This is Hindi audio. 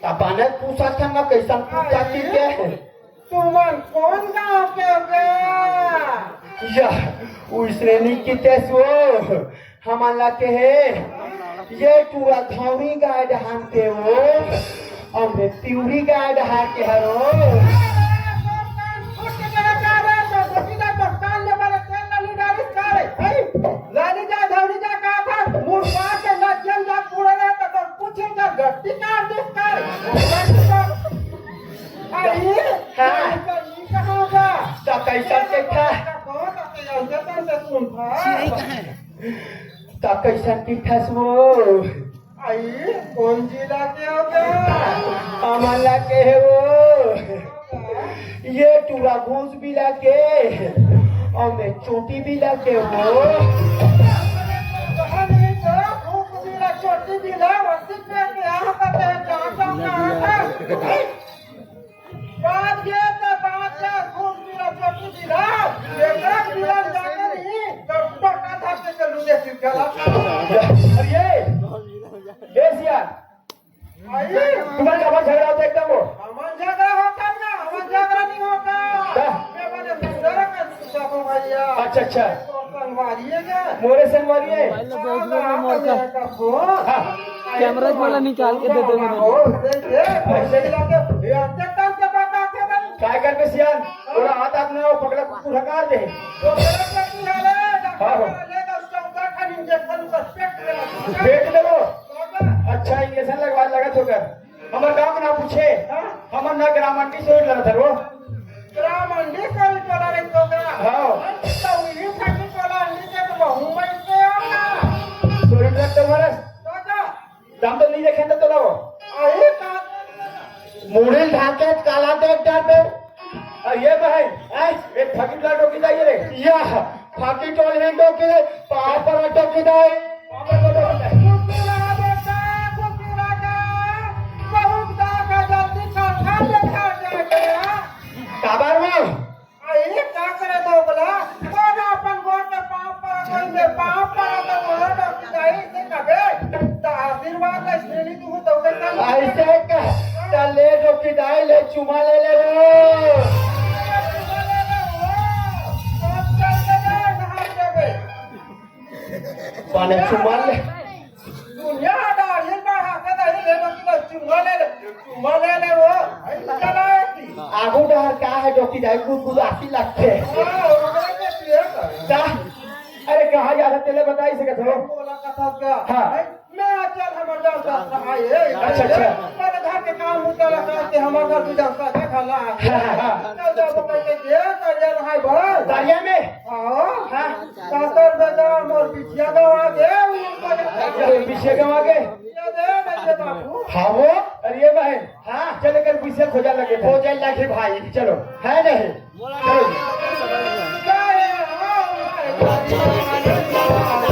तबाने पूछा था ना कैसा पूछा के तुमन कौन गाँव के हो गया या उसने नहीं किते सो हमारा के है ये पूरा धौरी गाय डहान के हो और मैं प्यूरी गाय डहान के हरो लाली जा धौरी जा कहा था मुर्गा के लज्जल जा पूरा ना तो पूछेगा गट्टी काट दे कर अरे हाँ कहाँ होगा तो कैसा के था तो कैसा की था सो आई कौन जिला के हो गया हमारा के है वो ये टूरा घूस भी लाके और मैं चोटी भी लाके वो छोटी जिला वस्ती पे यहाँ का बात ये तो बात है घूम जिला छोटी जिला एक जिला जाकर ही तो पक्का था के चलू दे चला अरे ये सिया आई तुम्हारे कब झगड़ा होता एकदम वो हमारा झगड़ा होता ना हमारा झगड़ा नहीं होता मैं बोले दूसरा का सुसाको भैया अच्छा अच्छा संगवारी है क्या मोरे संगवारी है कैमरा वाला निकाल के दे दे मैंने काय कर पे सियान पूरा हाथ आपने वो पकड़ा कुकुर हकार दे पेट दे वो अच्छा इंजेक्शन लगवा लगा तो कर हमारे गांव में ना पूछे हमारे ना ग्राम मंडी से लगा था वो ग्राम मंडी से भी चला रही तो क्या हाँ तो ये फटी चला नीचे तो मुंबई से आना सोरी लगता हमारा तो क्या दाम तो नहीं देखें तो लगो आई का मुड़िल ढाके काला देख डालते ये भाई एक फकीर ला टोकी जाइए रे या फकीर टोल है टोकी पाँव पर टोकी जाए काबर में क्या करे दो बोला कौन अपन गोट के पाँव पर कोई पाँव पर तो बोला डॉक्टर जाई से कबे तो आशीर्वाद का श्रेणी तू तो ऐसे ले टोकी जाए ले चुमा ले ले वो पाने चुमा ले दुनिया डालिए बढ़ा के दे ले चुमा ले वो चला आगू डहर का है टोकी जाए कुछ आसी लगते अरे कहाँ जा रहे तेरे बताई सके थो बोला कथा क्या हाँ मैं चल हमर जलसा सहाय अच्छा अच्छा मेरे घर के काम होता करते हमर घर की जलसा देखला चल जाओ तो कैसे ये करिया रहा बस दरिया में हां हां कातर बाजार मोर बिछिया गवा दे पीछे गवा के ये दे नहीं बाबू हाँ वो अरे भाई हाँ चल कर पीछे खोजा लगे भाई चलो है नहीं चलो जय हो